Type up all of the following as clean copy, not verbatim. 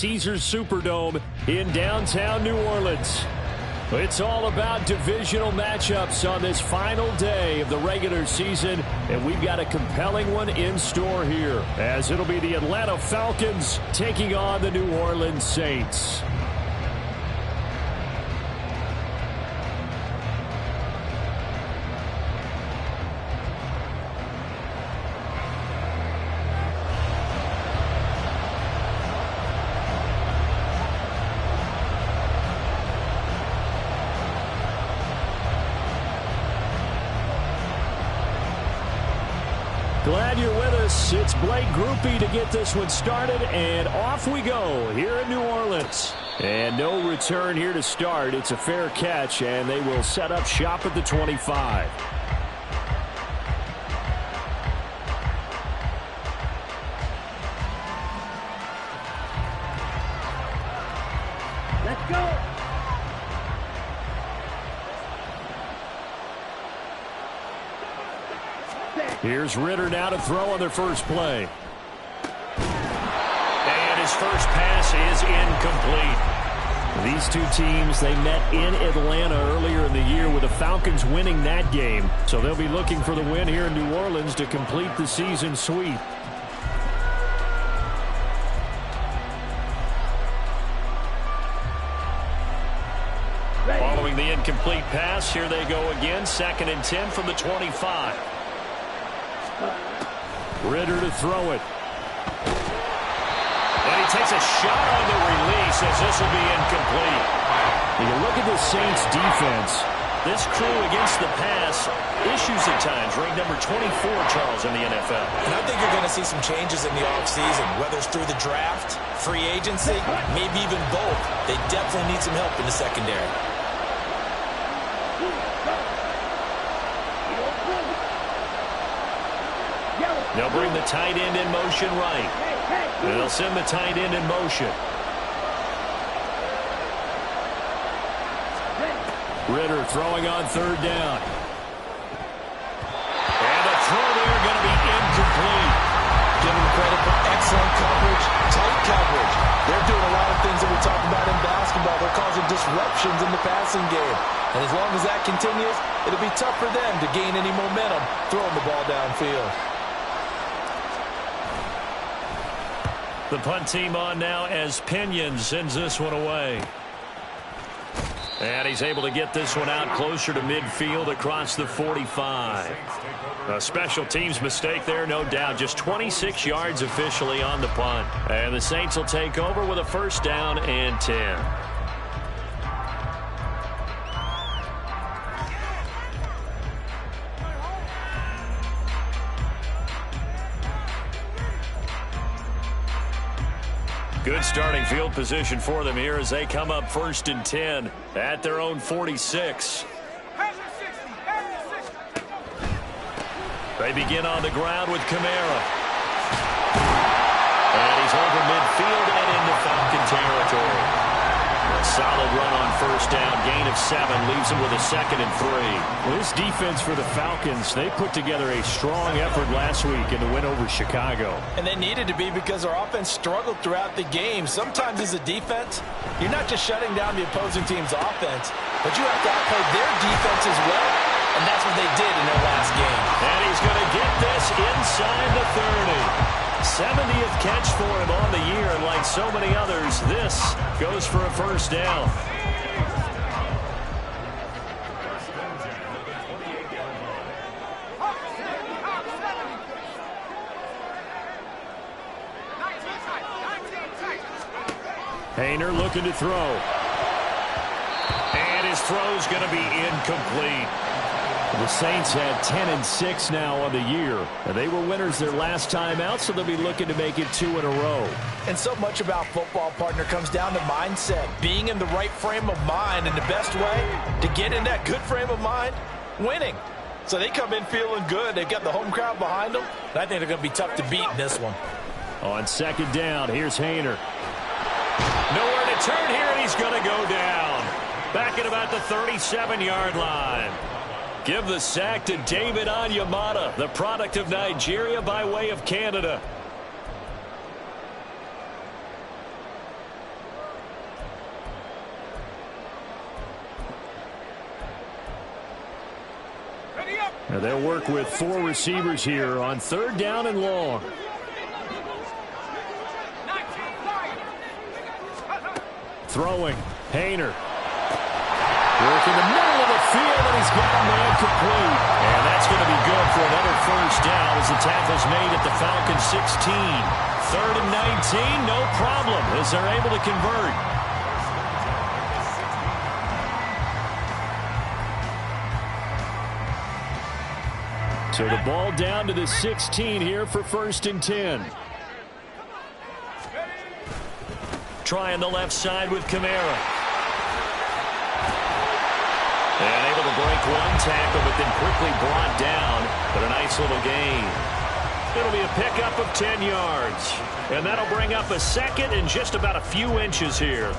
Caesars Superdome in downtown New Orleans. It's all about divisional matchups on this final day of the regular season, and we've got a compelling one in store here, as it'll be the Atlanta Falcons taking on the New Orleans Saints. Glad you're with us. It's Blake Grupe to get this one started, and off we go here in New Orleans. And no return here to start. It's a fair catch, and they will set up shop at the 25. Let's go. Here's Ritter now to throw on their first play. And his first pass is incomplete. These two teams, they met in Atlanta earlier in the year with the Falcons winning that game. So they'll be looking for the win here in New Orleans to complete the season sweep. Following the incomplete pass, here they go again. 2nd and 10 from the 25. Ritter to throw it. And he takes a shot on the release as this will be incomplete. You look at the Saints defense. This crew against the pass, issues at times, ranked number 24, Charles, in the NFL. And I think you're going to see some changes in the offseason, whether it's through the draft, free agency, maybe even both. They definitely need some help in the secondary. They'll bring the tight end in motion right. And they'll send the tight end in motion. Ritter throwing on 3rd down. And the throw there going to be incomplete. Give them credit for excellent coverage, tight coverage. They're doing a lot of things that we talk about in basketball. They're causing disruptions in the passing game. And as long as that continues, it'll be tough for them to gain any momentum throwing the ball downfield. The punt team on now as Pinion sends this one away. And he's able to get this one out closer to midfield across the 45. A special teams mistake there, no doubt. Just 26 yards officially on the punt. And the Saints will take over with a 1st down and 10. Good starting field position for them here as they come up 1st and 10 at their own 46. They begin on the ground with Kamara. And he's over midfield and into Falcon territory. A solid run on 1st down. Gain of 7 leaves him with a 2nd and 3. Well, this defense for the Falcons, they put together a strong effort last week in the win over Chicago. And they needed to be because their offense struggled throughout the game. Sometimes as a defense, you're not just shutting down the opposing team's offense, but you have to outplay their defense as well. And that's what they did in their last game. And he's going to get this inside the 30. 70th catch for him on the year, and like so many others, this goes for a 1st down. Haener looking to throw. And his throw's going to be incomplete. The Saints had 10 and 6 now on the year. And they were winners their last time out, so they'll be looking to make it 2 in a row. And so much about football, partner, comes down to mindset. Being in the right frame of mind, and the best way to get in that good frame of mind, winning. So they come in feeling good. They've got the home crowd behind them. And I think they're going to be tough to beat in this one. On 2nd down, here's Haener. Nowhere to turn here, and he's going to go down. Back at about the 37-yard line. Give the sack to David Onyemata, the product of Nigeria by way of Canada. Now they'll work with 4 receivers here on 3rd down and long. Throwing, Hayner. Work in the middle of the field, and he's got a man complete. And that's going to be good for another 1st down as the tackle's made at the Falcons 16. 3rd and 19, no problem, as they're able to convert. So the ball down to the 16 here for 1st and 10. Trying the left side with Kamara. And able to break 1 tackle, but then quickly brought down. But a nice little gain. It'll be a pickup of 10 yards. And that'll bring up a 2nd and just about a few inches here.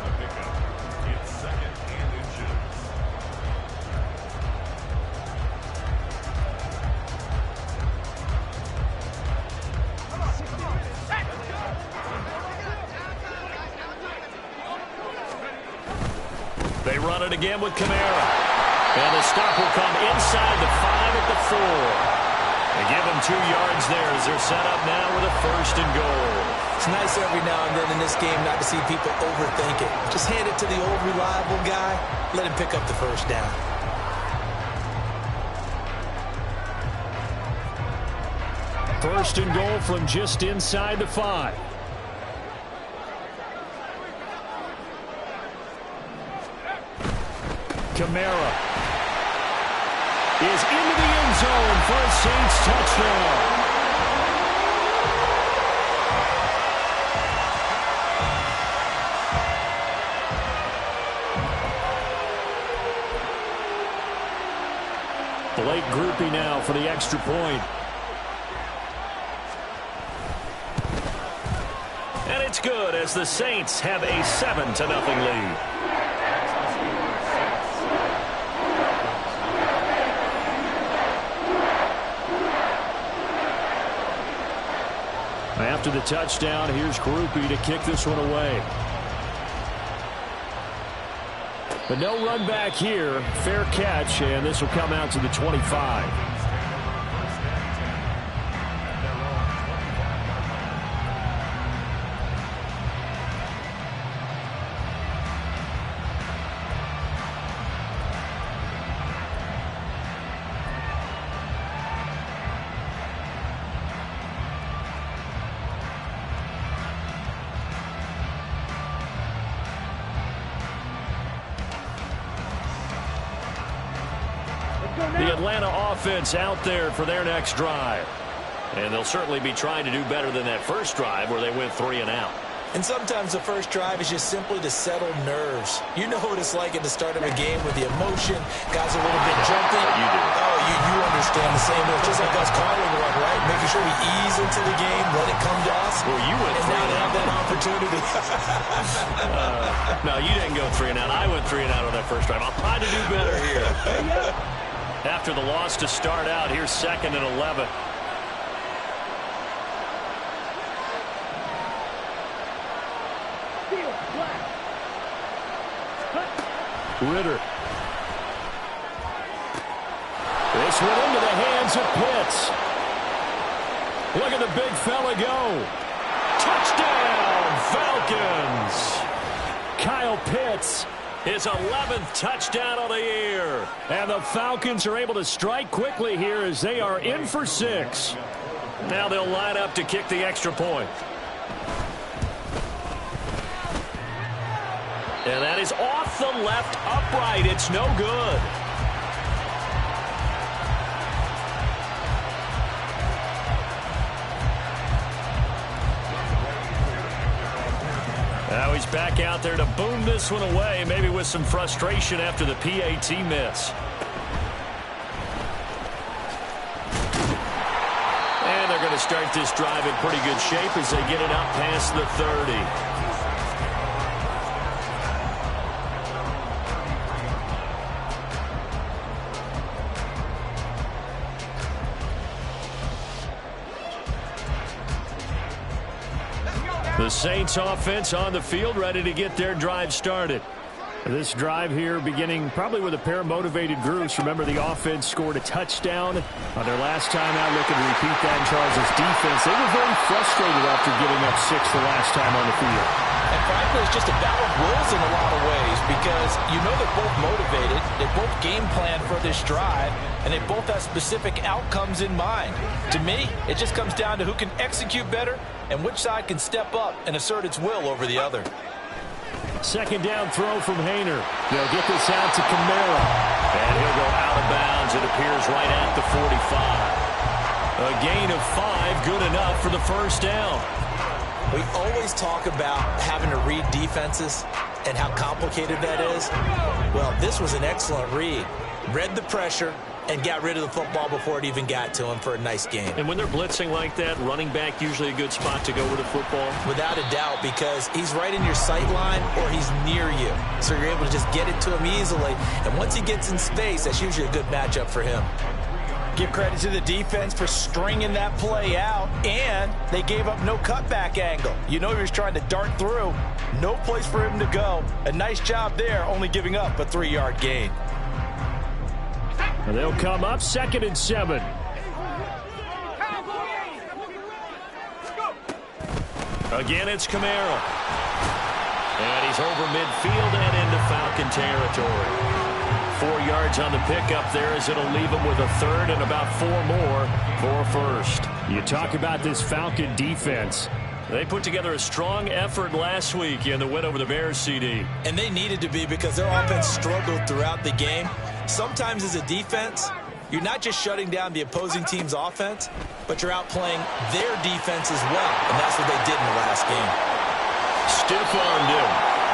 They run it again with Kamara. And the stop will come inside the 5 at the 4. They give them 2 yards there as they're set up now with a 1st and goal. It's nice every now and then in this game not to see people overthink it. Just hand it to the old reliable guy. Let him pick up the 1st down. First and goal from just inside the 5. Kamara is into the end zone for a Saints touchdown. Blake Grupe now for the extra point. And it's good as the Saints have a 7-0 lead. After the touchdown, here's Grupe to kick this one away. But no run back here. Fair catch, and this will come out to the 25. The Atlanta offense out there for their next drive. And they'll certainly be trying to do better than that first drive where they went 3 and out. And sometimes the first drive is just simply to settle nerves. You know what it's like at the start of a game with the emotion. Guys are a little bit jumpy. You do. Oh, you understand the same. It's just like us calling one, right? Making sure we ease into the game, let it come to us. Well, you went 3 and and have out. that opportunity. No, you didn't go 3 and out. I went 3 and out on that first drive. I'll try to do better here. After the loss to start out, here's 2nd and 11. Ritter. This went into the hands of Pitts. Look at the big fella go. Touchdown, Falcons. Kyle Pitts, his 11th touchdown of the year. And the Falcons are able to strike quickly here as they are in for 6. Now they'll line up to kick the extra point. And that is off the left upright. It's no good. Now he's back out there to boom this one away, maybe with some frustration after the PAT miss. And they're going to start this drive in pretty good shape as they get it up past the 30. The Saints offense on the field ready to get their drive started. This drive here beginning probably with a pair of motivated groups. Remember, the offense scored a touchdown on their last time out, looking to repeat that in Charles' defense. They were very frustrated after giving up 6 the last time on the field. And frankly, it's just a battle of wills in a lot of ways because you know they're both motivated, they both game plan for this drive, and they both have specific outcomes in mind. To me, it just comes down to who can execute better and which side can step up and assert its will over the other. Second down throw from Haener. They'll get this out to Kamara. And he'll go out of bounds. It appears right at the 45. A gain of 5, good enough for the first down. We always talk about having to read defenses and how complicated that is. Well, this was an excellent read. Read the pressure and got rid of the football before it even got to him for a nice game. And when they're blitzing like that, running back usually a good spot to go with the football? Without a doubt, because he's right in your sight line or he's near you. So you're able to just get it to him easily. And once he gets in space, that's usually a good matchup for him. Give credit to the defense for stringing that play out, and they gave up no cutback angle. You know he was trying to dart through. No place for him to go. A nice job there, only giving up a 3-yard gain. And they'll come up 2nd and 7. Again, it's Kamara. And he's over midfield and into Falcon territory. 4 yards on the pickup there as it'll leave him with a 3rd and about 4 more for a first. You talk about this Falcon defense. They put together a strong effort last week in the win over the Bears, CD. And they needed to be because their offense struggled throughout the game. Sometimes as a defense, you're not just shutting down the opposing team's offense, but you're outplaying their defense as well. And that's what they did in the last game. Stiff-armed him.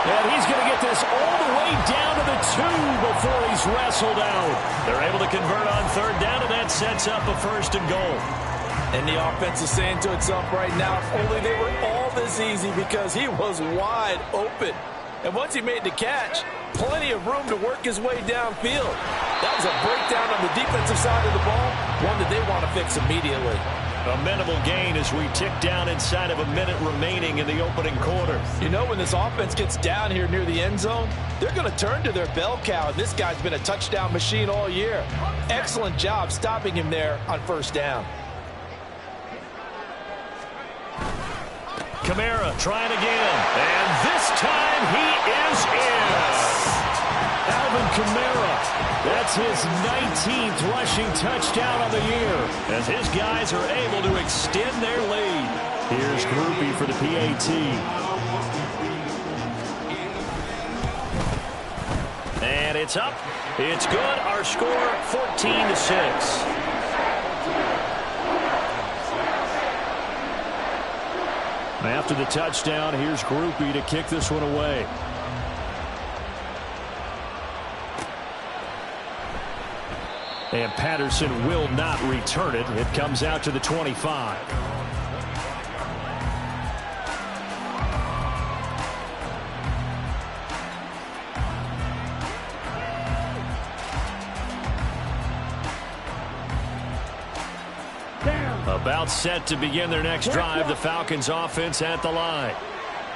And he's going to get this all the way down to the 2 before he's wrestled out. They're able to convert on 3rd down, and that sets up a 1st and goal. And the offense is saying to itself right now, if only they were all this easy, because he was wide open. And once he made the catch, plenty of room to work his way downfield. That was a breakdown on the defensive side of the ball, one that they want to fix immediately. A minimal gain as we tick down inside of a minute remaining in the opening quarter. You know, when this offense gets down here near the end zone, they're going to turn to their bell cow, and this guy's been a touchdown machine all year. Excellent job stopping him there on 1st down. Kamara trying again, and this time he is in. Alvin Kamara, that's his 19th rushing touchdown of the year, as his guys are able to extend their lead. Here's Grupe for the PAT. And it's up. It's good. Our score, 14-6. After the touchdown, here's Grupe to kick this one away. And Patterson will not return it. It comes out to the 25. About set to begin their next drive, the Falcons offense at the line.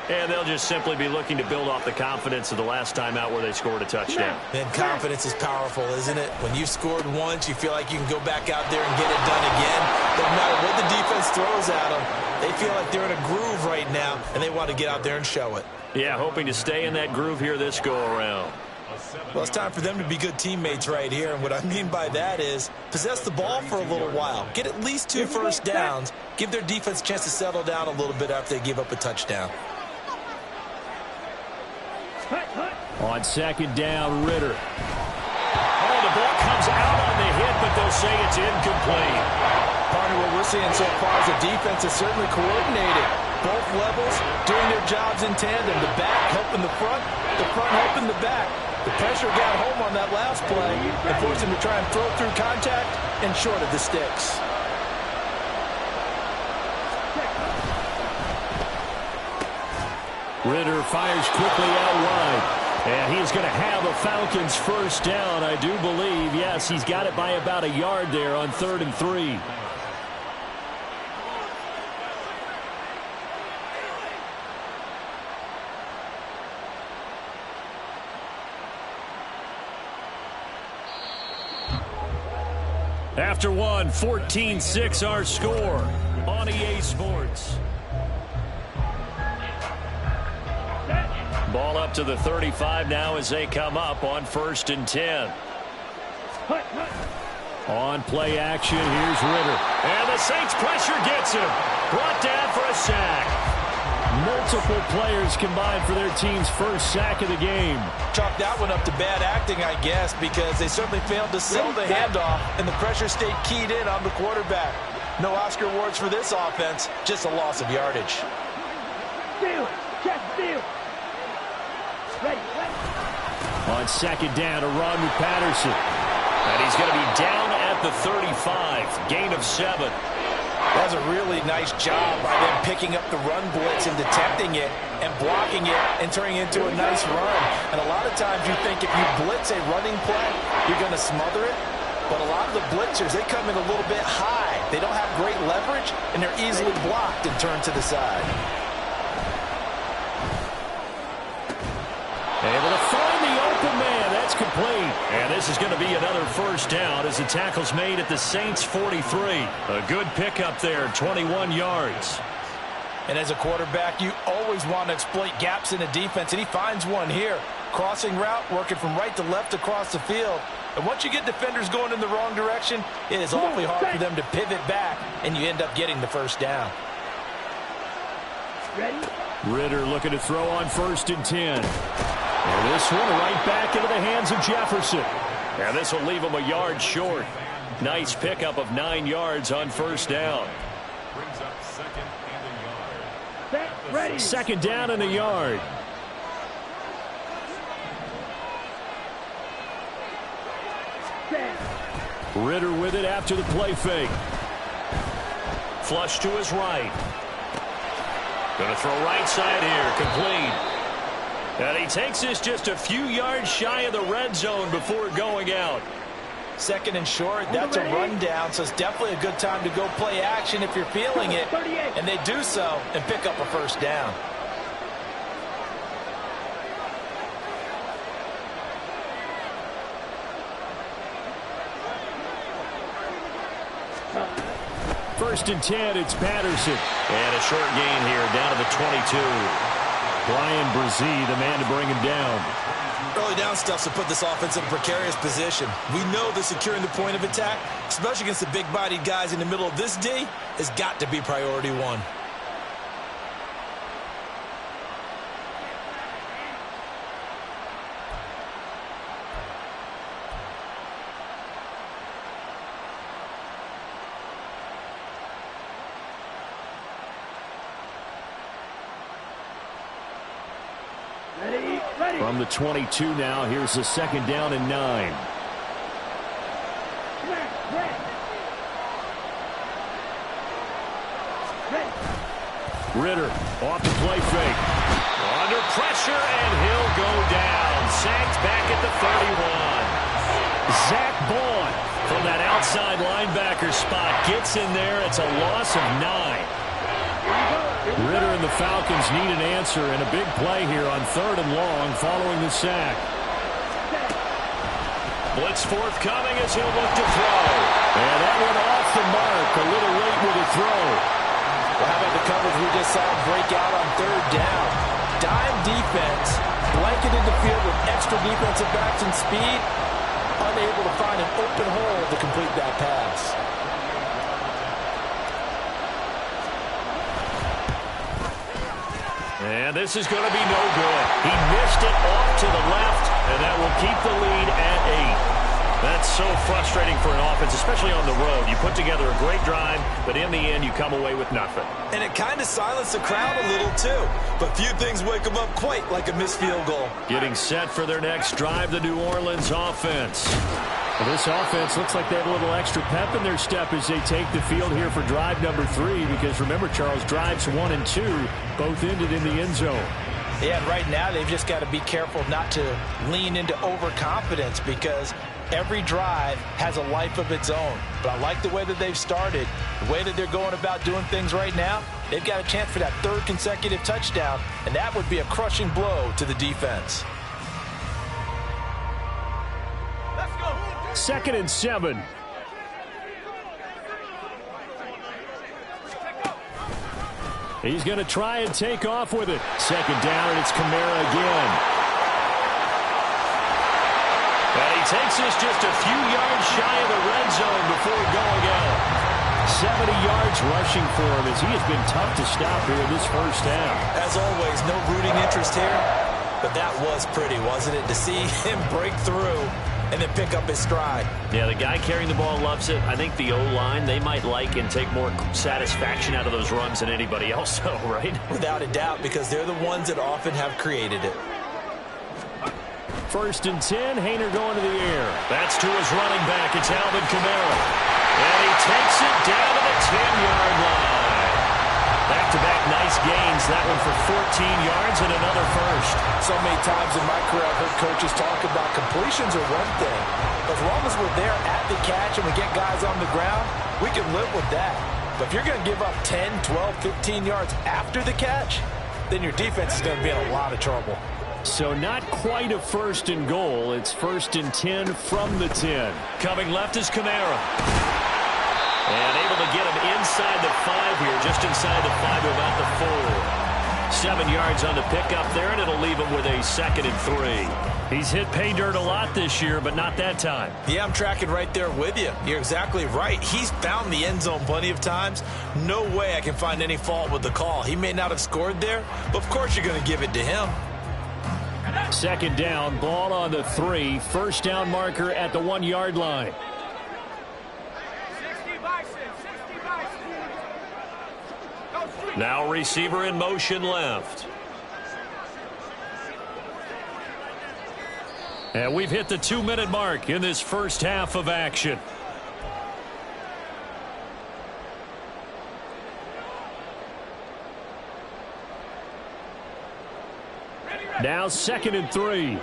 And they'll just simply be looking to build off the confidence of the last time out where they scored a touchdown. And confidence is powerful, isn't it? When you've scored once, you feel like you can go back out there and get it done again. No matter what the defense throws at them, they feel like they're in a groove right now, and they want to get out there and show it. Yeah, hoping to stay in that groove here this go-around. Well, it's time for them to be good teammates right here, and what I mean by that is possess the ball for a little while, get at least 2 first downs, give their defense a chance to settle down a little bit after they give up a touchdown. On 2nd down, Ritter. Oh, the ball comes out on the hit, but they'll say it's incomplete. Partner, what we're seeing so far is the defense is certainly coordinated. Both levels doing their jobs in tandem. The back helping the front helping the back. The pressure got home on that last play and forced him to try and throw through contact and short of the sticks. Ritter fires quickly out wide. And he's going to have a Falcons first down, I do believe. Yes, he's got it by about a yard there on 3rd and 3. After one, 14-6 our score on EA Sports. Ball up to the 35 now as they come up on 1st and 10. On play action, here's Ridder. And the Saints pressure gets him. Brought down for a sack. Multiple players combined for their team's first sack of the game. Chalk that one up to bad acting, I guess, because they certainly failed to sell the handoff, and the pressure stayed keyed in on the quarterback. No Oscar awards for this offense, just a loss of yardage. Steal, check, steal. Ready. On 2nd down, a run with Patterson. And he's going to be down at the 35. Gain of 7. That was a really nice job by them picking up the run blitz and detecting it and blocking it and turning it into a nice run. And a lot of times you think if you blitz a running play, you're going to smother it. But a lot of the blitzers, they come in a little bit high. They don't have great leverage, and they're easily blocked and turned to the side. Able to find the open man. That's complete. And this is going to be another first down as the tackle's made at the Saints 43. A good pickup there, 21 yards. And as a quarterback, you always want to exploit gaps in a defense, and he finds one here. Crossing route, working from right to left across the field. And once you get defenders going in the wrong direction, it is awfully hard for them to pivot back, and you end up getting the first down. Ready? Ridder looking to throw on 1st and 10. And this one right back into the hands of Jefferson. And this will leave him a yard short. Nice pickup of 9 yards on 1st down. Brings up 2nd and a yard. Set, ready. 2nd down and a yard. Set. Ridder with it after the play fake. Flush to his right. Going to throw right side here. Complete. And he takes this just a few yards shy of the red zone before going out. 2nd and short, that's a rundown, so it's definitely a good time to go play action if you're feeling it. And they do so and pick up a first down. First and 10, it's Patterson. And a short gain here, down to the 22. Brian Brzee, the man to bring him down. Early down stuff's to put this offense in a precarious position. We know that securing the point of attack, especially against the big-bodied guys in the middle of this D, has got to be priority one. From the 22 now, here's the 2nd down and 9. Ridder off the play fake. Under pressure, and he'll go down. Sacked back at the 31. Zach Bowen from that outside linebacker spot gets in there. It's a loss of 9. Ridder and the Falcons need an answer, and a big play here on 3rd and long following the sack. Blitz forthcoming as he'll look to throw. And that went off the mark, a little late with a throw. Well, how about the coverage we just saw break out on 3rd down? Dime defense, blanketed the field with extra defensive backs and speed, unable to find an open hole to complete that pass. And this is going to be no good. He missed it off to the left, and that will keep the lead at 8. That's so frustrating for an offense, especially on the road. You put together a great drive, but in the end, you come away with nothing. And it kind of silenced the crowd a little, too. But few things wake them up quite like a missed field goal. Getting set for their next drive, the New Orleans offense. Well, this offense looks like they have a little extra pep in their step as they take the field here for drive number 3. Because remember, Charles, drives 1 and 2 both ended in the end zone. Yeah, and right now they've just got to be careful not to lean into overconfidence because every drive has a life of its own. But I like the way that they've started, the way that they're going about doing things right now. They've got a chance for that 3rd consecutive touchdown, and that would be a crushing blow to the defense. Let's go. 2nd and 7. He's going to try and take off with it. Second down, and it's Kamara again. And he takes this just a few yards shy of the red zone before going out. 70 yards rushing for him as he has been tough to stop here in this first half. As always, no rooting interest here, but that was pretty, wasn't it? To see him break through and then pick up his stride. Yeah, the guy carrying the ball loves it. I think the O-line, they might like and take more satisfaction out of those runs than anybody else, though, right? Without a doubt, because they're the ones that often have created it. First and 10, Haener going to the air. That's to his running back. It's Alvin Kamara. And he takes it down to the 10-yard line. Back-to-back nice gains. That one for 14 yards and another first. So many times in my career I've heard coaches talk about completions are one thing. As long as we're there at the catch and we get guys on the ground, we can live with that. But if you're going to give up 10, 12, 15 yards after the catch, then your defense is going to be in a lot of trouble. So not quite a first and goal. It's first and 10 from the 10. Coming left is Kamara. And able to get him inside the 5 here, just inside the 5 to about the 4. 7 yards on the pickup there, and it'll leave him with a second and 3. He's hit pay dirt a lot this year, but not that time. Yeah, I'm tracking right there with you. You're exactly right. He's found the end zone plenty of times. No way I can find any fault with the call. He may not have scored there, but of course you're going to give it to him. Second down, ball on the 3. First down marker at the 1-yard line. Now receiver in motion left. And we've hit the 2-minute mark in this first half of action. Now second and 3.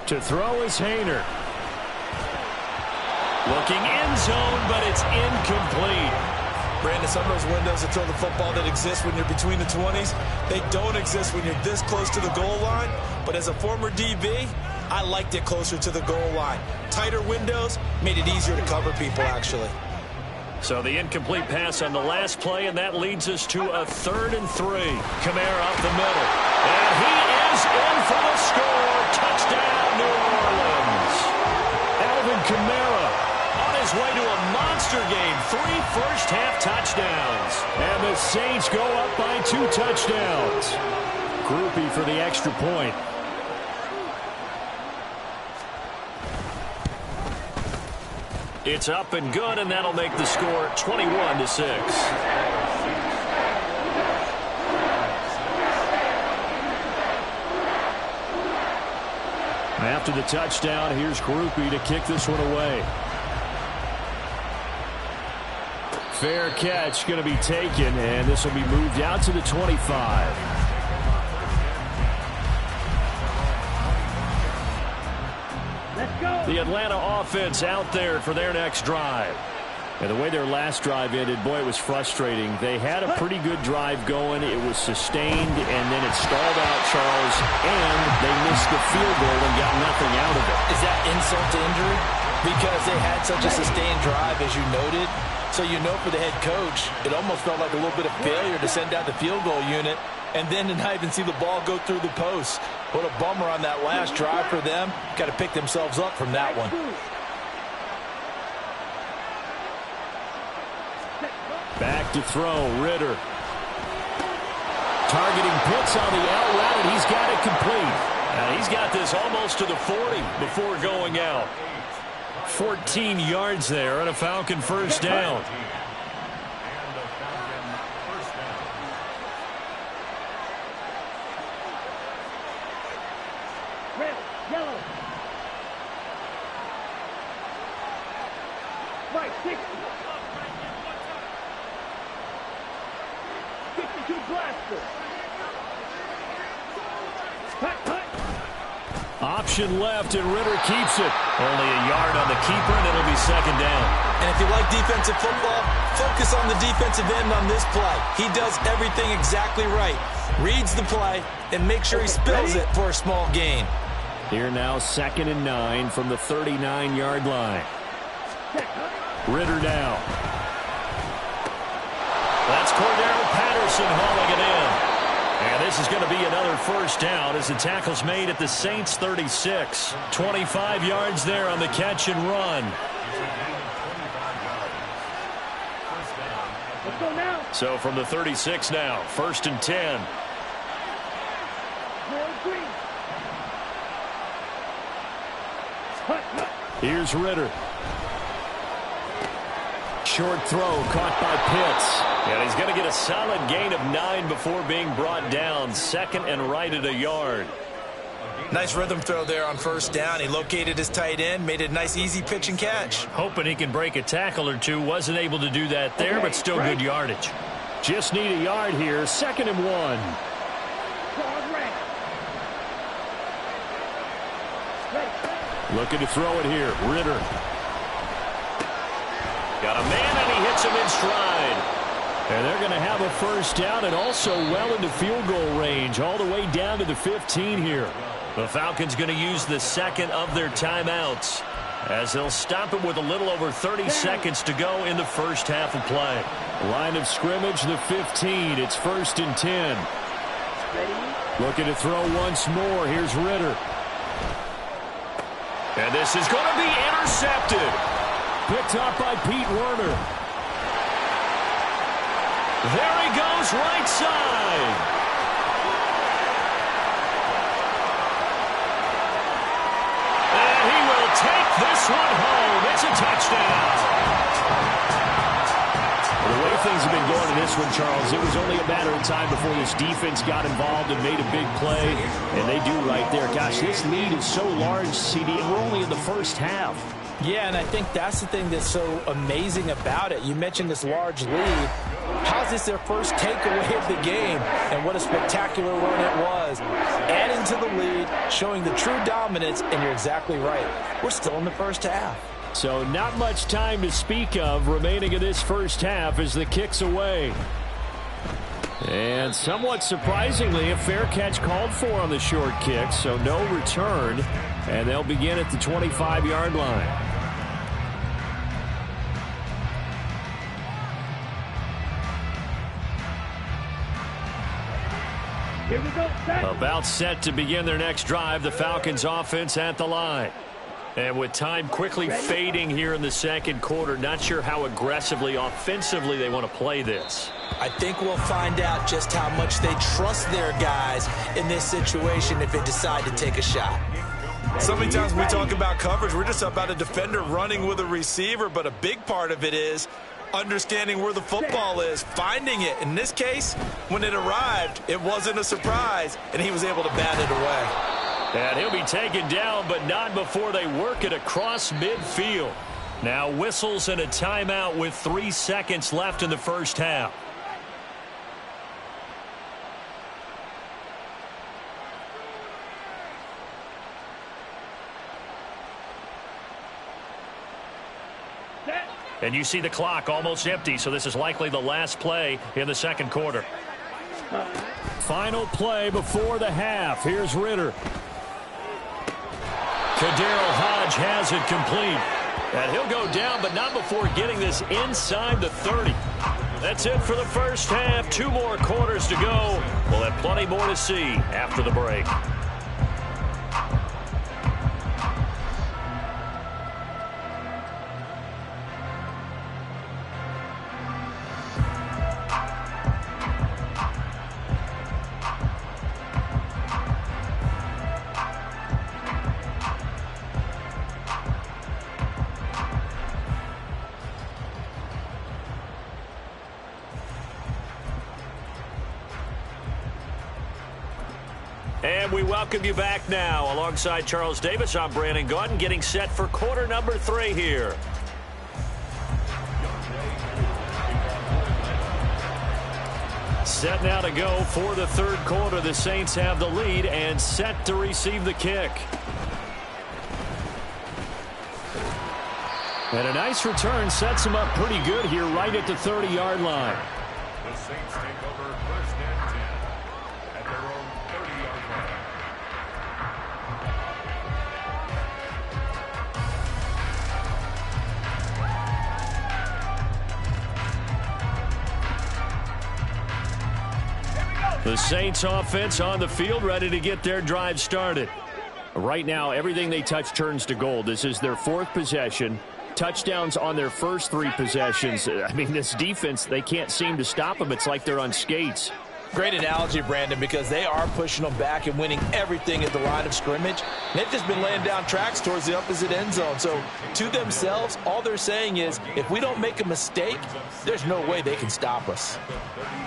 To throw is Haener. Looking end zone, but it's incomplete. Brandon, some of those windows to throw the football that exist when you're between the 20s, they don't exist when you're this close to the goal line. But as a former DB, I liked it closer to the goal line. Tighter windows made it easier to cover people, actually. So the incomplete pass on the last play, and that leads us to a 3rd and 3. Kamara up the middle. And he is in for the score. Touchdown, New Orleans. Alvin Kamara on his way to a monster game. 3 first-half touchdowns. And the Saints go up by 2 touchdowns. Groupie for the extra point. It's up and good, and that'll make the score 21-6. After the touchdown, here's Groupie to kick this one away. Fair catch going to be taken, and this will be moved out to the 25. The Atlanta offense out there for their next drive. And the way their last drive ended, boy, it was frustrating. They had a pretty good drive going. It was sustained, and then it stalled out, Charles, and they missed the field goal and got nothing out of it. Is that insult to injury? Because they had such a sustained drive, as you noted. So you know for the head coach, it almost felt like a little bit of failure to send out the field goal unit and then to not even see the ball go through the post. What a bummer on that last drive for them. Got to pick themselves up from that one. Back to throw, Ritter. Targeting Pitts on the out route, and he's got it complete. Now he's got this almost to the 40 before going out. 14 yards there on a Falcon first down. Red, yellow. Right, 60. 62 blaster. Hut, hut. option left, and Ridder keeps it. Only a yard on the keeper, and it'll be second down. And if you like defensive football, focus on the defensive end on this play. He does everything exactly right. Reads the play and makes sure he spills it for a small gain. Here now, 2nd and 9 from the 39-yard line. Ridder now. That's Cordero Patterson hauling it in. And this is going to be another first down as the tackle's made at the Saints 36. 25 yards there on the catch and run. Let's go now. So from the 36 now, 1st and 10. Here's Ridder. Short throw caught by Pitts. And he's going to get a solid gain of 9 before being brought down. 2nd and right at a yard. Nice rhythm throw there on 1st down. He located his tight end, made it a nice easy pitch and catch. Hoping he can break a tackle or two. Wasn't able to do that there, but still good yardage. Just need a yard here. 2nd and 1. Looking to throw it here. Ridder. Got a man, and he hits him in stride. And they're going to have a first down and also well into field goal range, all the way down to the 15 here. The Falcons going to use the 2nd of their timeouts as they'll stop it with a little over 30 seconds to go in the first half of play. Line of scrimmage, the 15. It's 1st and 10. Looking to throw once more. Here's Ridder. And this is going to be intercepted. Picked up by Pete Werner. There he goes, right side. And he will take this one home. It's a touchdown. The way things have been going in this one, Charles, it was only a matter of time before this defense got involved and made a big play. And they do right there. Gosh, this lead is so large, CD, and we're only in the first half. Yeah, and I think that's the thing that's so amazing about it. You mentioned this large lead. How's this their first takeaway of the game? And what a spectacular run it was. Adding to the lead, showing the true dominance, and you're exactly right. We're still in the first half. So not much time to speak of remaining in this first half as the kick's away. And somewhat surprisingly, a fair catch called for on the short kick, so no return. And they'll begin at the 25-yard line. Here we go. About set to begin their next drive, the Falcons offense at the line. And with time quickly fading here in the second quarter, not sure how aggressively, offensively they want to play this. I think we'll find out just how much they trust their guys in this situation if they decide to take a shot. So many times we talk about coverage, we're just about a defender running with a receiver, but a big part of it is understanding where the football is, finding it. In this case, when it arrived, it wasn't a surprise, and he was able to bat it away. And he'll be taken down, but not before they work it across midfield. Now whistles and a timeout with 3 seconds left in the first half. And you see the clock almost empty, so this is likely the last play in the second quarter. Final play before the half. Here's Ridder. Kadarius Hodge has it complete. And he'll go down, but not before getting this inside the 30. That's it for the first half. 2 more quarters to go. We'll have plenty more to see after the break. And we welcome you back now. Alongside Charles Davis, I'm Brandon Gaudin, getting set for quarter number 3 here. Set now to go for the third quarter. The Saints have the lead and set to receive the kick. And a nice return sets him up pretty good here right at the 30-yard line. The Saints take over 1st and 10 at their own 30-yard line. The Saints offense on the field, ready to get their drive started. Right now, everything they touch turns to gold. This is their 4th possession. Touchdowns on their first 3 possessions. I mean, this defense, they can't seem to stop them. It's like they're on skates. Great analogy, Brandon, because they are pushing them back and winning everything at the line of scrimmage. They've just been laying down tracks towards the opposite end zone. So to themselves, all they're saying is, if we don't make a mistake, there's no way they can stop us.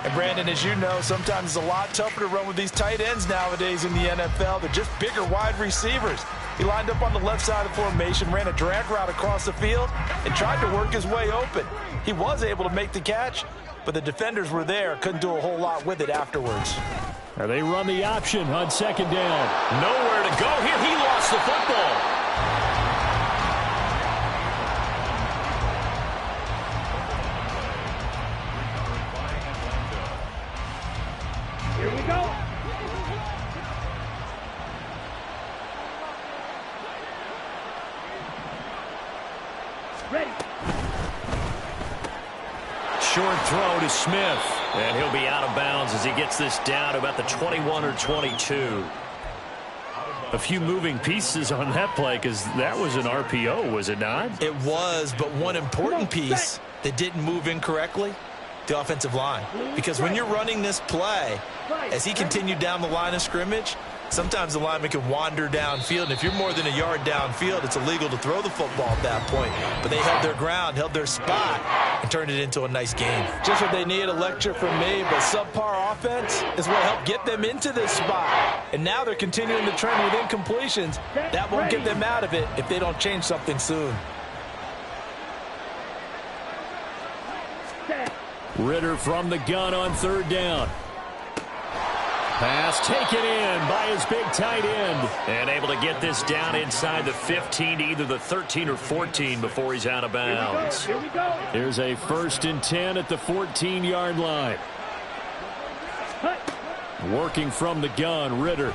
And Brandon, as you know, sometimes it's a lot tougher to run with these tight ends nowadays in the NFL. They're just bigger wide receivers. He lined up on the left side of the formation, ran a drag route across the field, and tried to work his way open. He was able to make the catch, but the defenders were there, couldn't do a whole lot with it afterwards. Now they run the option on 2nd down. Nowhere to go here. He lost the football. Here we go. Ready. Short throw to Smith. And he'll be out of bounds as he gets this down to about the 21 or 22. A few moving pieces on that play because that was an RPO, was it not? It was, but one important piece that didn't move incorrectly, the offensive line. Because when you're running this play, as he continued down the line of scrimmage, sometimes the lineman can wander downfield, and if you're more than a yard downfield, it's illegal to throw the football at that point. But they held their ground, held their spot, and turned it into a nice game. Just what they need, a lecture from me, but subpar offense is what helped get them into this spot. And now they're continuing the trend with incompletions. That won't get them out of it if they don't change something soon. Ridder from the gun on 3rd down. Pass taken in by his big tight end. And able to get this down inside the 15 to either the 13 or 14 before he's out of bounds. Here we go. Here's a 1st and 10 at the 14-yard line. Working from the gun, Ridder.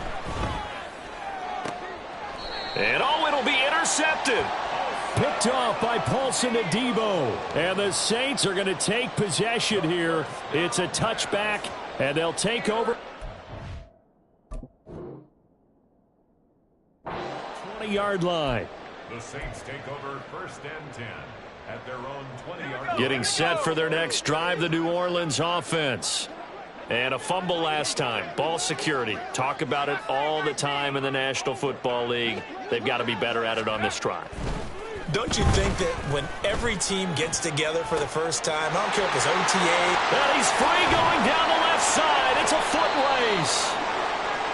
And it'll be intercepted. Picked off by Paulson Adebo. And the Saints are going to take possession here. It's a touchback, and they'll take over. 20-yard line. The Saints take over 1st and 10 at their own 20-yard line. Getting set for their next drive, the New Orleans offense. And a fumble last time. Ball security. Talk about it all the time in the National Football League. They've got to be better at it on this drive. Don't you think that when every team gets together for the first time, I don't care if it's OTA. And he's free going down the left side. It's a foot race.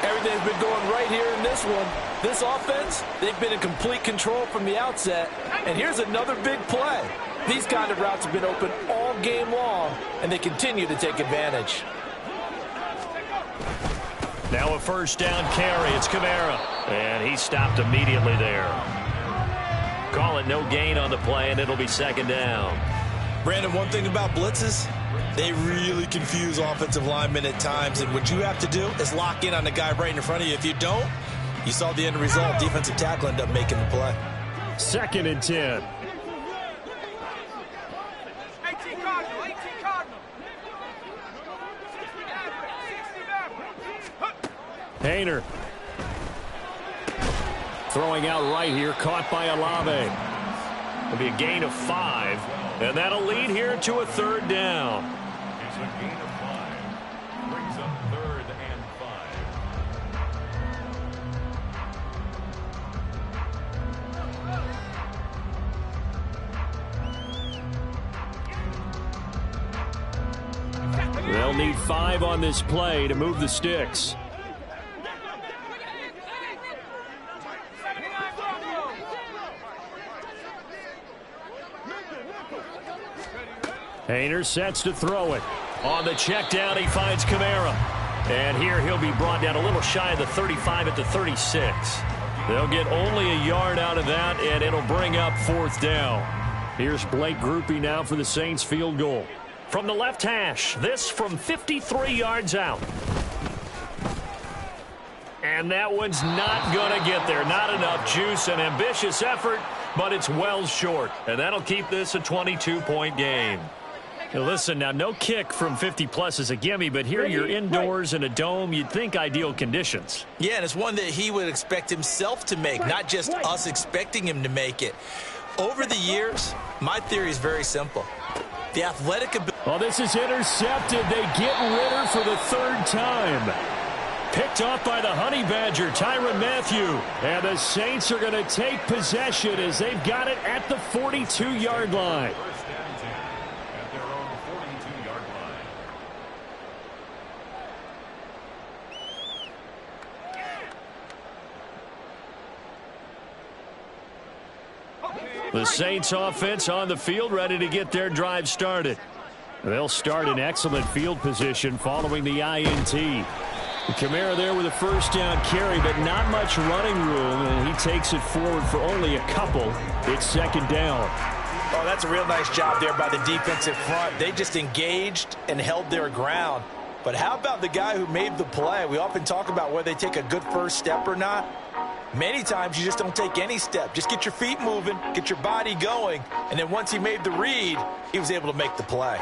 Everything's been going right here in this one. This offense, they've been in complete control from the outset. And here's another big play. These kind of routes have been open all game long, and they continue to take advantage. Now a 1st down carry. It's Kamara. And he stopped immediately there. Call it no gain on the play, and it'll be 2nd down. Brandon, one thing about blitzes, they really confuse offensive linemen at times, and what you have to do is lock in on the guy right in front of you. If you don't, you saw the end result. Defensive tackle ended up making the play. 2nd and 10. 18 Cardinal, 18 Cardinal. Hayner. Throwing out right here, caught by Olave. It'll be a gain of 5, and that'll lead here to a 3rd down. It's a gain of 5. Brings up 3rd and 5. They'll need 5 on this play to move the sticks. Hayner sets to throw it. On the check down, he finds Kamara. And here he'll be brought down a little shy of the 35 at the 36. They'll get only a yard out of that, and it'll bring up 4th down. Here's Blake Grupe now for the Saints field goal. From the left hash, this from 53 yards out. And that one's not going to get there. Not enough juice. An ambitious effort, but it's well short. And that'll keep this a 22-point game. Now listen, now no kick from 50-plus is a gimme, but here you're indoors in a dome. You'd think ideal conditions. Yeah, and it's one that he would expect himself to make, not just us expecting him to make it. Over the years, my theory is very simple. The athletic ability... Oh, this is intercepted. They get Ritter for the third time. Picked off by the Honey Badger, Tyrann Mathieu. And the Saints are going to take possession as they've got it at the 42-yard line. First and 10 at their own 42-yard line. The Saints offense on the field, ready to get their drive started. They'll start in excellent field position following the INT. Kamara there with a first down carry, but not much running room, and he takes it forward for only a couple. It's second down. Oh, that's a real nice job there by the defensive front. They just engaged and held their ground. But how about the guy who made the play? We often talk about whether they take a good first step or not. Many times you just don't take any step. Just get your feet moving, get your body going, and then once he made the read, he was able to make the play.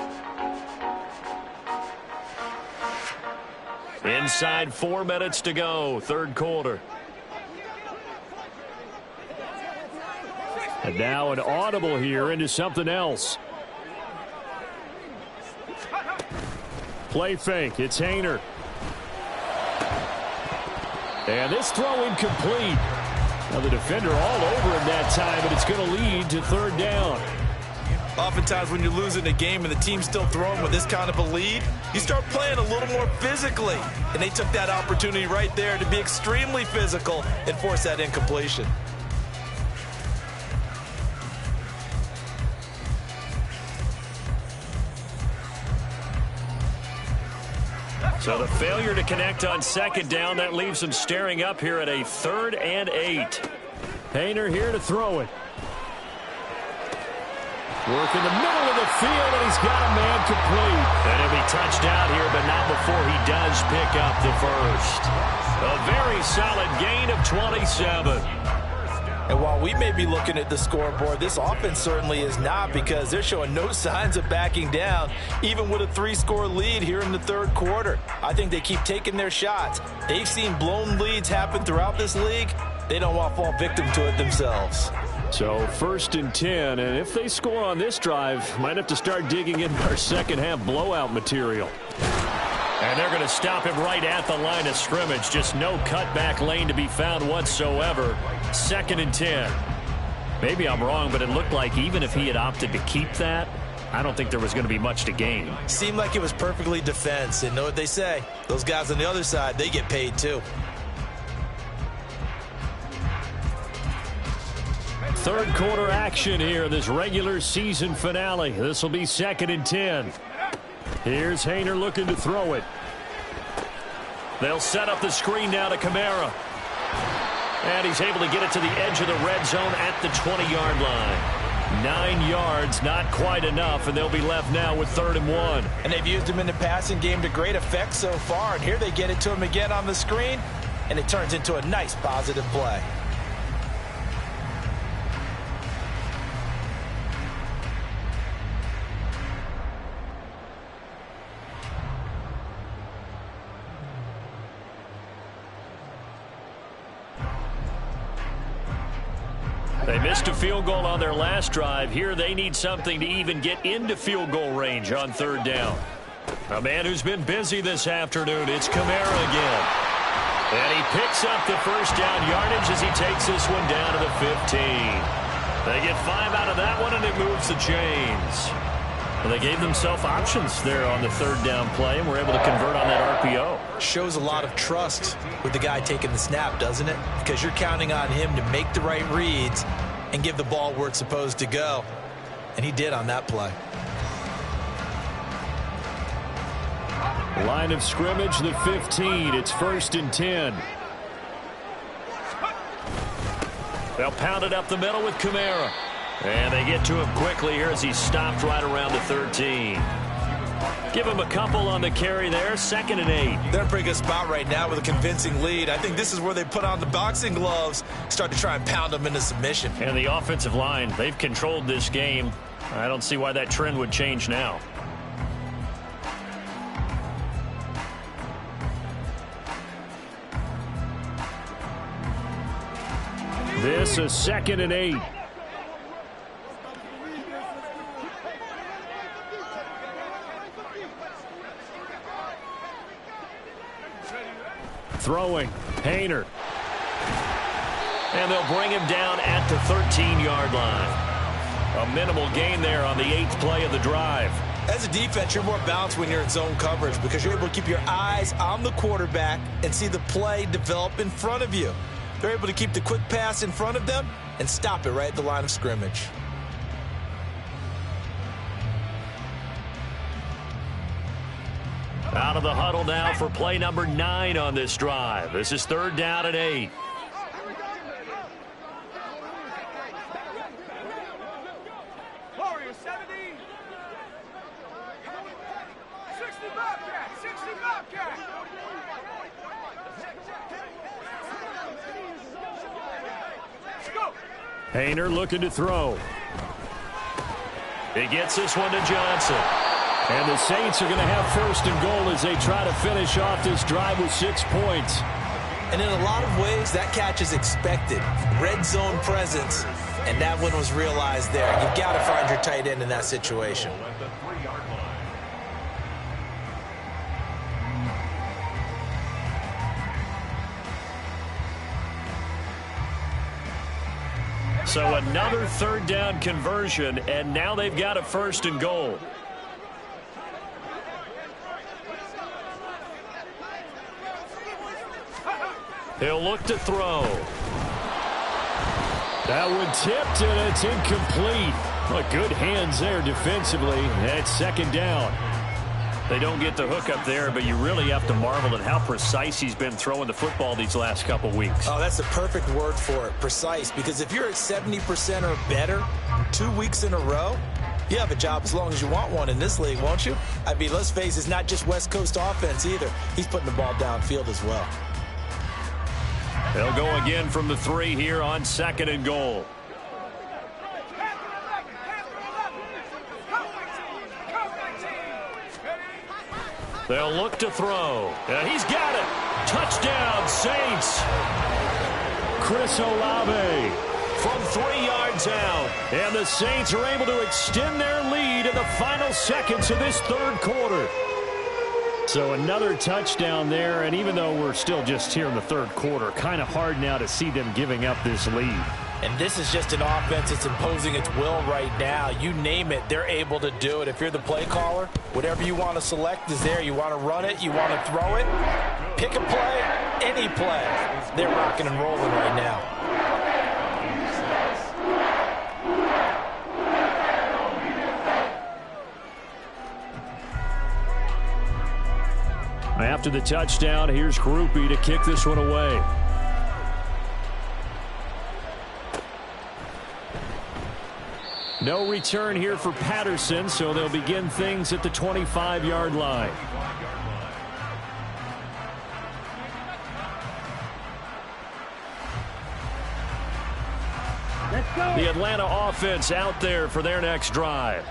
Inside 4 minutes to go, third quarter. And now an audible here into something else. Play fake, it's Haener. And this throw incomplete. Now the defender all over him that time, but it's going to lead to third down. Oftentimes when you're losing a game and the team's still throwing with this kind of a lead, you start playing a little more physically. And they took that opportunity right there to be extremely physical and force that incompletion. So the failure to connect on second down, that leaves them staring up here at a 3rd and 8. Haener here to throw it. Work in the middle of the field, and he's got a man complete. And he'll be touched out here, but not before he does pick up the first. A very solid gain of 27. And while we may be looking at the scoreboard, this offense certainly is not, because they're showing no signs of backing down, even with a 3-score lead here in the third quarter. I think they keep taking their shots. They've seen blown leads happen throughout this league. They don't want to fall victim to it themselves. So 1st and 10, and if they score on this drive, might have to start digging in our second half blowout material. And they're going to stop him right at the line of scrimmage. Just no cutback lane to be found whatsoever. 2nd and 10. Maybe I'm wrong, but it looked like even if he had opted to keep that, I don't think there was going to be much to gain. Seemed like it was perfectly defense. And know what they say? Those guys on the other side, they get paid too. Third quarter action here, this regular season finale. This will be 2nd and 10. Here's Haener looking to throw it. They'll set up the screen now to Kamara. And he's able to get it to the edge of the red zone at the 20-yard line. 9 yards, not quite enough, and they'll be left now with 3rd and 1. And they've used him in the passing game to great effect so far. And here they get it to him again on the screen, and it turns into a nice positive play. They missed a field goal on their last drive. Here they need something to even get into field goal range on 3rd down. A man who's been busy this afternoon, it's Kamara again. And he picks up the first down yardage as he takes this one down to the 15. They get 5 out of that one, and it moves the chains. Well, they gave themselves options there on the 3rd down play, and were able to convert on that RPO. Shows a lot of trust with the guy taking the snap, doesn't it? Because you're counting on him to make the right reads and give the ball where it's supposed to go. And he did on that play. Line of scrimmage, the 15. It's 1st and 10. They'll pound it up the middle with Kamara. And they get to him quickly here as he stopped right around the 13. Give him a couple on the carry there. 2nd and 8. They're in a pretty good spot right now with a convincing lead. I think this is where they put on the boxing gloves, start to try and pound them into submission. And the offensive line, they've controlled this game. I don't see why that trend would change now. This is 2nd and 8. Throwing, Haener. And they'll bring him down at the 13-yard line. A minimal gain there on the 8th play of the drive. As a defense, you're more balanced when you're in zone coverage because you're able to keep your eyes on the quarterback and see the play develop in front of you. They're able to keep the quick pass in front of them and stop it right at the line of scrimmage. Out of the huddle now for play number 9 on this drive. This is 3rd down and 8. Warriors 70. 60 Bobcat. 60 Bobcat. Go. Haener looking to throw. He gets this one to Johnson. And the Saints are going to have 1st and goal as they try to finish off this drive with 6 points. And in a lot of ways, that catch is expected. Red zone presence, and that one was realized there. You've got to find your tight end in that situation. At the 3-yard line. So another 3rd down conversion, and now they've got a 1st and goal. He'll look to throw. That one tipped, and it's incomplete. Well, good hands there defensively. That's 2nd down. They don't get the hook up there, but you really have to marvel at how precise he's been throwing the football these last couple weeks. Oh, that's the perfect word for it, precise. Because if you're at 70% or better 2 weeks in a row, you have a job as long as you want one in this league, won't you? I mean, let's face it, it's not just West Coast offense either. He's putting the ball downfield as well. They'll go again from the 3 here on 2nd and goal. They'll look to throw. And he's got it. Touchdown, Saints. Chris Olave from 3 yards out. And the Saints are able to extend their lead in the final seconds of this 3rd quarter. So another touchdown there, and even though we're still just here in the 3rd quarter, kind of hard now to see them giving up this lead. And this is just an offense that's imposing its will right now. You name it, they're able to do it. If you're the play caller, whatever you want to select is there. You want to run it, you want to throw it, pick a play, any play. They're rocking and rolling right now. After the touchdown, here's Grupe to kick this one away. No return here for Patterson, so they'll begin things at the 25-yard line. Let's go. The Atlanta offense out there for their next drive.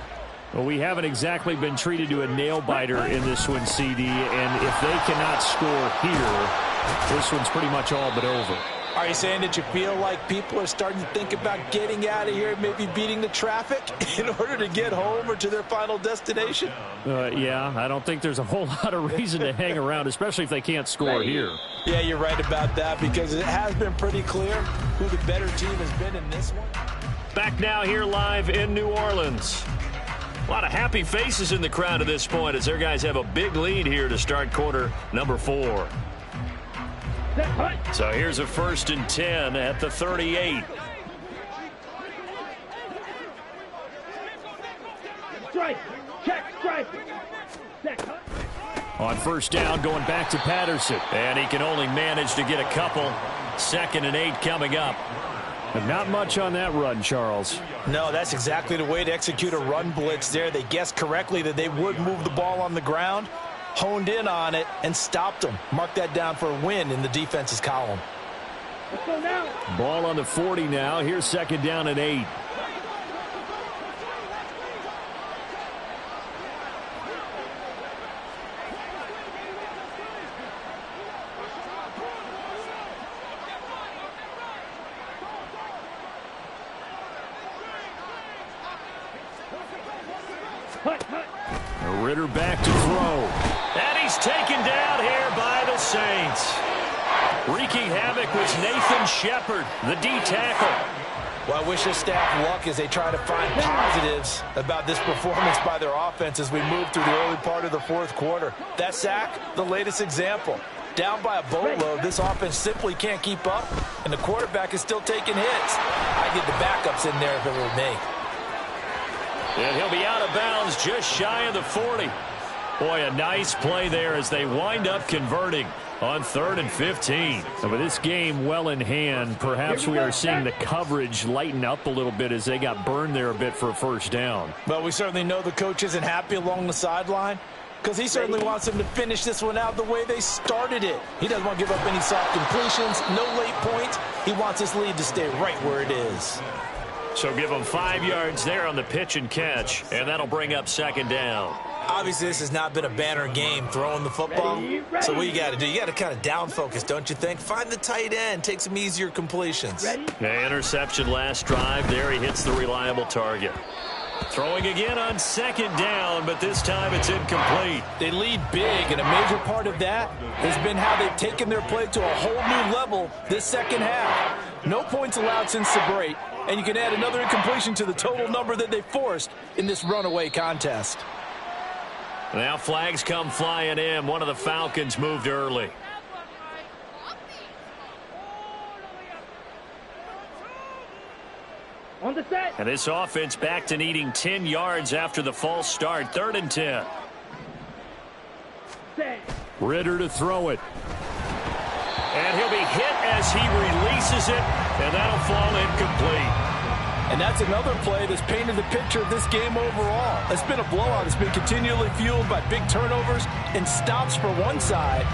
Well, we haven't exactly been treated to a nail-biter in this one, CD, and if they cannot score here, this one's pretty much all but over. Are you saying that you feel like people are starting to think about getting out of here, maybe beating the traffic in order to get home or to their final destination? Yeah, I don't think there's a whole lot of reason to hang around, especially if they can't score here. Yeah, you're right about that because it has been pretty clear who the better team has been in this one. Back now here live in New Orleans. A lot of happy faces in the crowd at this point as their guys have a big lead here to start quarter number 4. So here's a 1st and 10 at the 38. Strike. Check. Strike. On 1st down, going back to Patterson. And he can only manage to get a couple. 2nd and 8 coming up. But not much on that run, Charles. No, that's exactly the way to execute a run blitz there. They guessed correctly that they would move the ball on the ground, honed in on it, and stopped them. Mark that down for a win in the defense's column. Let's go now. Ball on the 40 now. Here's second down and 8. Ritter back to throw. And he's taken down here by the Saints. Wreaking havoc was Nathan Shepard, the D tackle. Well, I wish this staff luck as they try to find positives about this performance by their offense as we move through the early part of the fourth quarter. That sack, the latest example. Down by a boatload, this offense simply can't keep up, and the quarterback is still taking hits. I'd get the backups in there if it were me. And he'll be out of bounds just shy of the 40. Boy, a nice play there as they wind up converting on 3rd and 15. And with this game well in hand, perhaps we are seeing the coverage lighten up a little bit as they got burned there a bit for a first down. Well, we certainly know the coach isn't happy along the sideline because he certainly wants them to finish this one out the way they started it. He doesn't want to give up any soft completions, no late points. He wants this lead to stay right where it is. So give them 5 yards there on the pitch and catch, and that'll bring up second down. Obviously, this has not been a banner game throwing the football. So what you got to do, you got to kind of down focus, don't you think? Find the tight end, take some easier completions. Yeah, interception last drive. There he hits the reliable target. Throwing again on second down, but this time it's incomplete. They lead big, and a major part of that has been how they've taken their play to a whole new level this second half. No points allowed since the break, and you can add another incompletion to the total number that they forced in this runaway contest. Now flags come flying in. One of the Falcons moved early. On the set. And this offense back to needing 10 yards after the false start. 3rd and 10. Set. Ritter to throw it. And he'll be hit as he releases it, and that'll fall incomplete. And that's another play that's painted the picture of this game overall. It's been a blowout. It's been continually fueled by big turnovers and stops for one side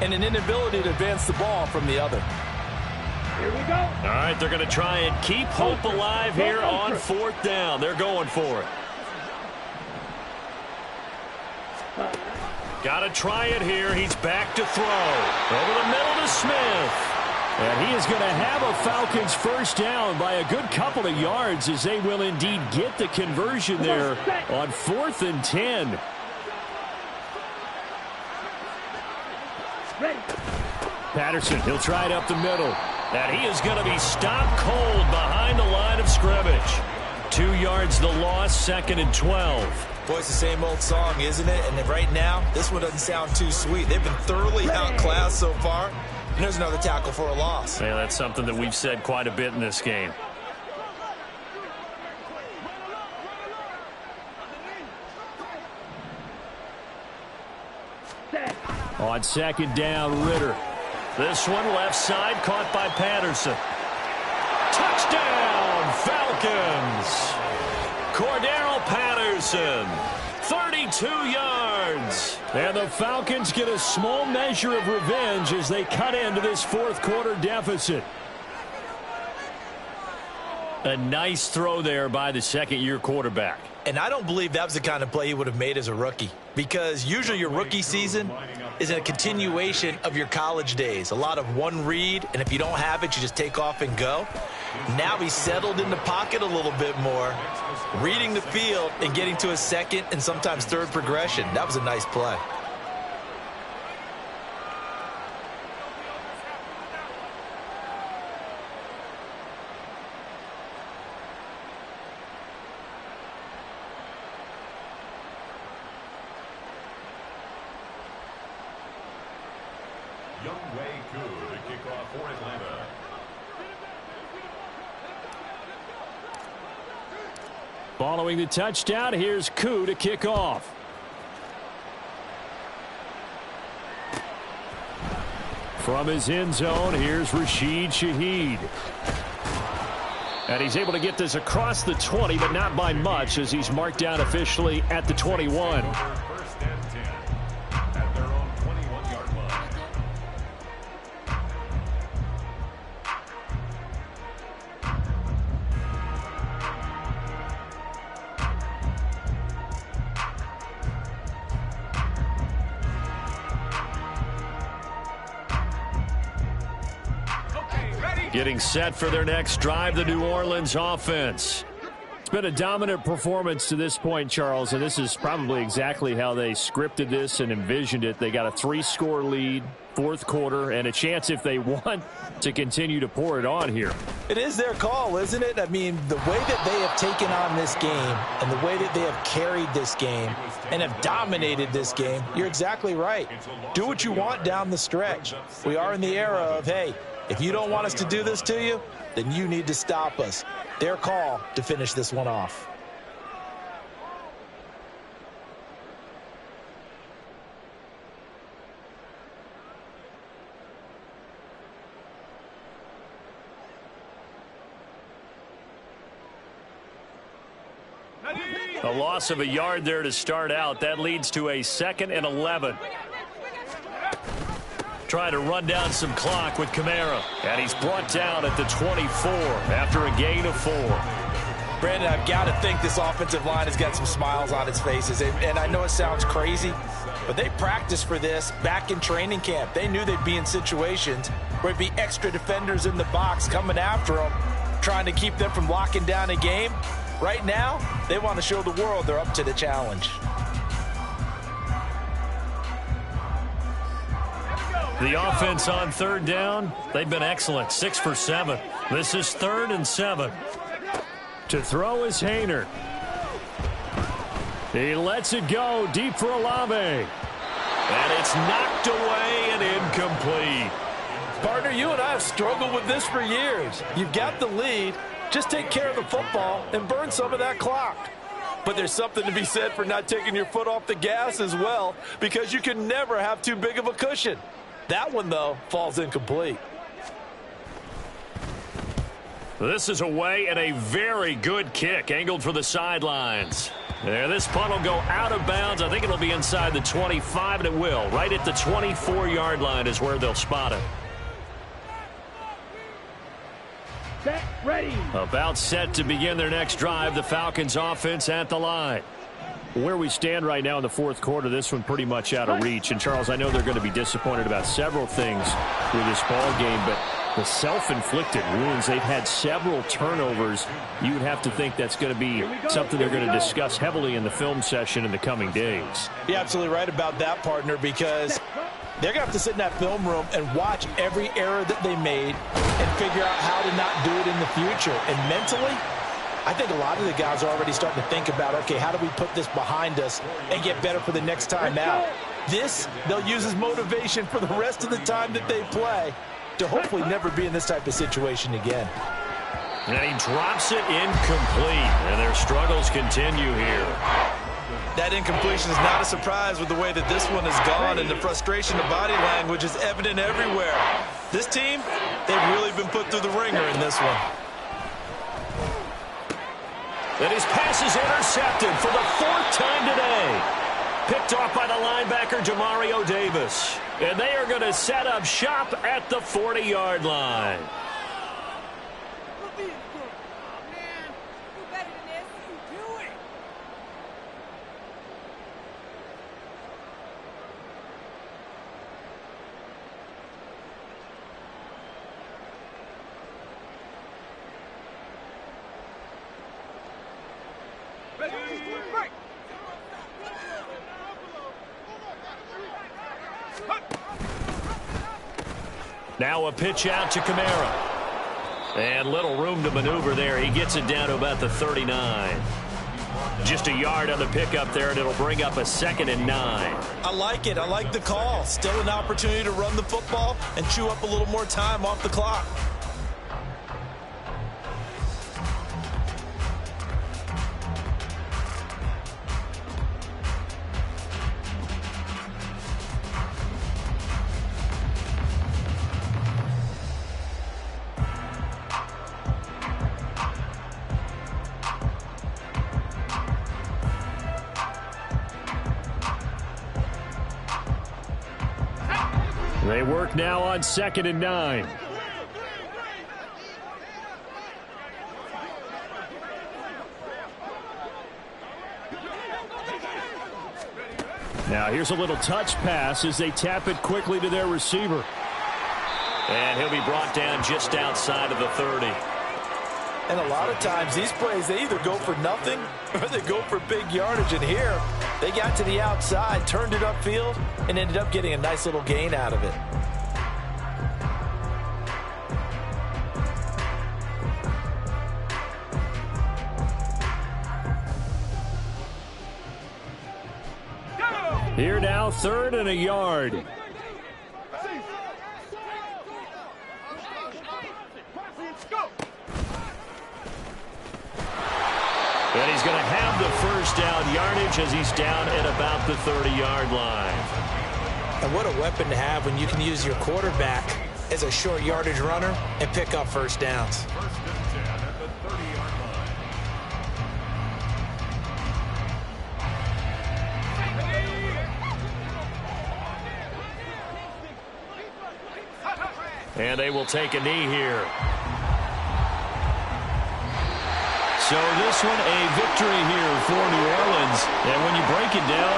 and an inability to advance the ball from the other. Here we go. All right, they're going to try and keep hope alive here on 4th down. They're going for it. Got to try it here. He's back to throw. Over the middle to Smith. And he is going to have a Falcons first down by a good couple of yards as they will indeed get the conversion there on 4th and 10. Ready. Patterson, he'll try it up the middle. And he is going to be stopped cold behind the line of scrimmage. 2 yards the loss, 2nd and 12. Boy, it's the same old song, isn't it? And right now, this one doesn't sound too sweet. They've been thoroughly outclassed so far. And there's another tackle for a loss. Yeah, that's something that we've said quite a bit in this game. Set. On 2nd down, Ritter. This one left side caught by Patterson. Touchdown, Falcons! Cordero Patterson, 32 yards. And the Falcons get a small measure of revenge as they cut into this 4th quarter deficit. A nice throw there by the second-year quarterback. And I don't believe that was the kind of play he would have made as a rookie, because usually your rookie season is a continuation of your college days. A lot of one read, and if you don't have it, you just take off and go. Now he's settled in the pocket a little bit more, reading the field and getting to a second and sometimes third progression. That was a nice play. Younghoe Koo to kick off for Atlanta. Following the touchdown, here's Koo to kick off. From his end zone, here's Rashid Shaheed. And he's able to get this across the 20, but not by much, as he's marked down officially at the 21. First and 10 at their own 21-yard line. Getting set for their next drive, the New Orleans offense. It's been a dominant performance to this point, Charles, and this is probably exactly how they scripted this and envisioned it. They got a 3-score lead, fourth quarter, and a chance, if they want, to continue to pour it on here. It is their call, isn't it? I mean, the way that they have taken on this game and the way that they have carried this game and have dominated this game, you're exactly right. Do what you want down the stretch. We are in the era of, hey, if you don't want us to do this to you, then you need to stop us. Their call to finish this one off. A loss of a yard there to start out. That leads to a 2nd and 11. Trying to run down some clock with Kamara. And he's brought down at the 24 after a gain of 4. Brandon, I've got to think this offensive line has got some smiles on its faces. And I know it sounds crazy, but they practiced for this back in training camp. They knew they'd be in situations where it'd be extra defenders in the box coming after them, trying to keep them from locking down a game. Right now, they want to show the world they're up to the challenge. The offense on 3rd down, they've been excellent, 6 for 7. This is 3rd and 7. To throw is Haener. He lets it go deep for Olave. And it's knocked away and incomplete. Partner, you and I have struggled with this for years. You've got the lead. Just take care of the football and burn some of that clock. But there's something to be said for not taking your foot off the gas as well, because you can never have too big of a cushion. That one, though, falls incomplete. This is away and a very good kick, angled for the sidelines. There, this punt will go out of bounds. I think it'll be inside the 25, and it will. Right at the 24-yard line is where they'll spot it. Set, ready. About set to begin their next drive, the Falcons offense at the line. Where we stand right now in the fourth quarter, this one pretty much out of reach. And, Charles, I know they're going to be disappointed about several things with this ball game, but the self-inflicted wounds, they've had several turnovers. You would have to think that's going to be something they're going to discuss heavily in the film session in the coming days. You're absolutely right about that, partner, because they're going to have to sit in that film room and watch every error that they made and figure out how to not do it in the future. And mentally, I think a lot of the guys are already starting to think about, okay, how do we put this behind us and get better for the next time out? This, they'll use as motivation for the rest of the time that they play to hopefully never be in this type of situation again. And he drops it incomplete, and their struggles continue here. That incompletion is not a surprise with the way that this one has gone, and the frustration of body language is evident everywhere. This team, they've really been put through the ringer in this one. And his pass is intercepted for the 4th time today. Picked off by the linebacker, Demario Davis. And they are going to set up shop at the 40-yard line. Now a pitch out to Kamara. And little room to maneuver there. He gets it down to about the 39. Just a yard on the pickup there, and it'll bring up a 2nd and 9. I like it. I like the call. Still an opportunity to run the football and chew up a little more time off the clock. They work now on 2nd and 9. Now here's a little touch pass as they tap it quickly to their receiver. And he'll be brought down just outside of the 30. And a lot of times these plays, they either go for nothing or they go for big yardage. And here, they got to the outside, turned it upfield, and ended up getting a nice little gain out of it. Here now, 3rd and a yard. And he's going to have the first down yardage as he's down at about the 30-yard line. And what a weapon to have when you can use your quarterback as a short yardage runner and pick up first downs. 1st and 10 at the 30-yard line. And they will take a knee here. So this one, a victory here for New Orleans. And when you break it down,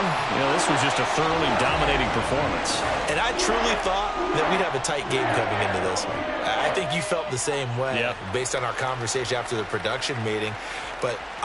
this was just a thoroughly dominating performance. And I truly thought that we'd have a tight game coming into this one. I think you felt the same way based on our conversation after the production meeting. But